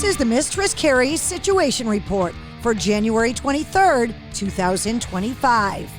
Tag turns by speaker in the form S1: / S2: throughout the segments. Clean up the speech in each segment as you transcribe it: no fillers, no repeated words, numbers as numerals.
S1: This is the Mistress Carrie Situation Report for January 23rd, 2025.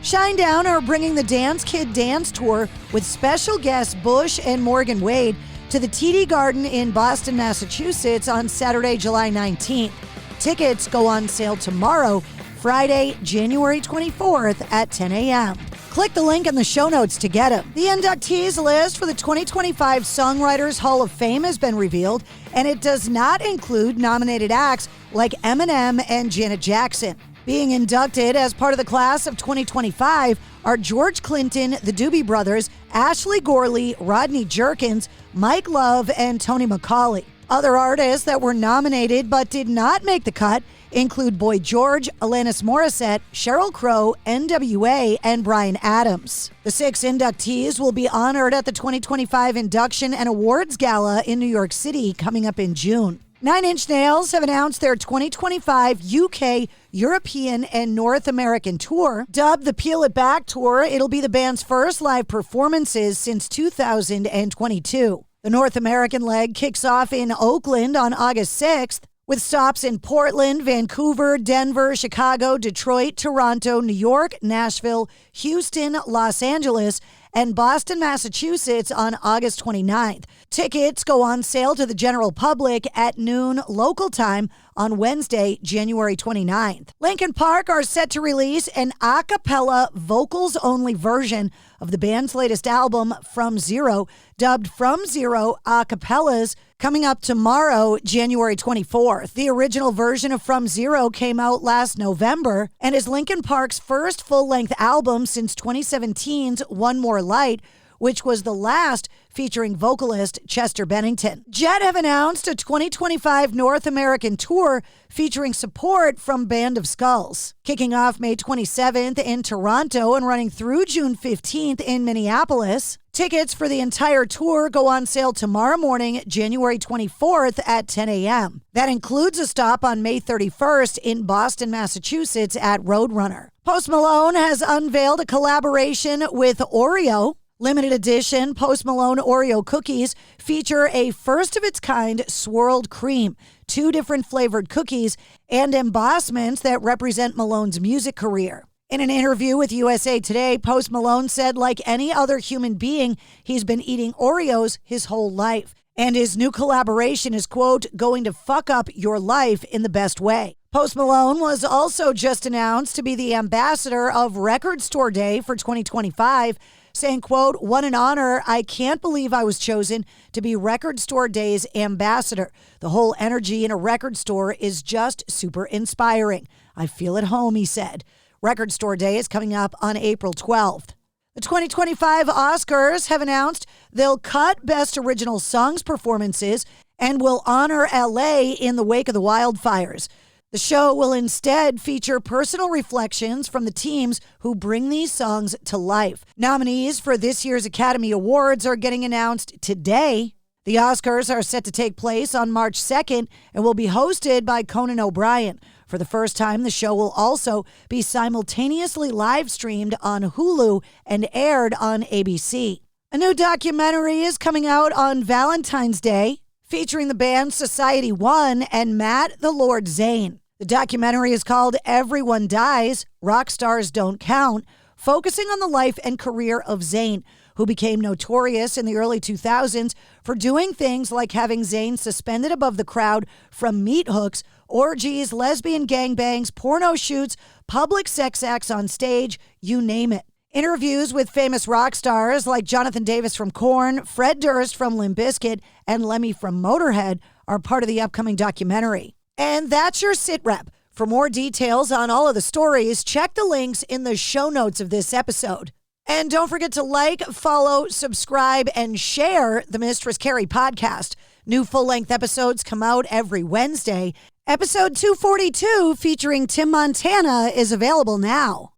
S1: Shinedown are bringing the Dance Kid Dance Tour with special guests Bush and Morgan Wade to the TD Garden in Boston, Massachusetts on Saturday, July 19th. Tickets go on sale tomorrow, Friday, January 24th at 10 a.m. Click the link in the show notes to get them. The inductees list for the 2025 Songwriters Hall of Fame has been revealed, and it does not include nominated acts like Eminem and Janet Jackson. Being inducted as part of the class of 2025 are George Clinton, the Doobie Brothers, Ashley Gorley, Rodney Jerkins, Mike Love, and Tony McCauley. Other artists that were nominated but did not make the cut include Boy George, Alanis Morissette, Sheryl Crow, NWA, and Bryan Adams. The 6 inductees will be honored at the 2025 Induction and Awards Gala in New York City coming up in June. 9 Inch Nails have announced their 2025 UK, European, and North American tour. Dubbed the Peel It Back Tour, it'll be the band's first live performances since 2022. The North American leg kicks off in Oakland on August 6th, with stops in Portland, Vancouver, Denver, Chicago, Detroit, Toronto, New York, Nashville, Houston, Los Angeles, and Boston, Massachusetts on August 29th. Tickets go on sale to the general public at noon local time on Wednesday, January 29th. Linkin Park are set to release an a cappella, vocals-only version of the band's latest album, From Zero, dubbed From Zero A Cappellas, coming up tomorrow, January 24th. The original version of From Zero came out last November and is Linkin Park's first full-length album since 2017's One More Light, which was the last featuring vocalist Chester Bennington. Jet have announced a 2025 North American tour featuring support from Band of Skulls. Kicking off May 27th in Toronto and running through June 15th in Minneapolis. Tickets for the entire tour go on sale tomorrow morning, January 24th at 10 a.m. That includes a stop on May 31st in Boston, Massachusetts at Roadrunner. Post Malone has unveiled a collaboration with Oreo. Limited edition Post Malone Oreo cookies feature a first-of-its-kind swirled cream, 2 different flavored cookies, and embossments that represent Malone's music career. In an interview with USA Today, Post Malone said, like any other human being, he's been eating Oreos his whole life. And his new collaboration is, quote, going to fuck up your life in the best way. Post Malone was also just announced to be the ambassador of Record Store Day for 2025, saying, quote, what an honor. I can't believe I was chosen to be Record Store Day's ambassador. The whole energy in a record store is just super inspiring. I feel at home, he said. Record Store Day is coming up on April 12th. The 2025 Oscars have announced they'll cut Best Original Songs performances and will honor LA in the wake of the wildfires. The show will instead feature personal reflections from the teams who bring these songs to life. Nominees for this year's Academy Awards are getting announced today. The Oscars are set to take place on March 2nd and will be hosted by Conan O'Brien. For the first time, the show will also be simultaneously live-streamed on Hulu and aired on ABC. A new documentary is coming out on Valentine's Day, featuring the band Society One and Matt the Lord Zane. The documentary is called Everyone Dies, Rock Stars Don't Count, focusing on the life and career of Zayn, who became notorious in the early 2000s for doing things like having Zayn suspended above the crowd from meat hooks, orgies, lesbian gangbangs, porno shoots, public sex acts on stage, you name it. Interviews with famous rock stars like Jonathan Davis from Korn, Fred Durst from Limp Bizkit, and Lemmy from Motorhead are part of the upcoming documentary. And that's your sit rep. For more details on all of the stories, check the links in the show notes of this episode. And don't forget to like, follow, subscribe, and share the Mistress Carrie Podcast. New full-length episodes come out every Wednesday. Episode 242 featuring Tim Montana is available now.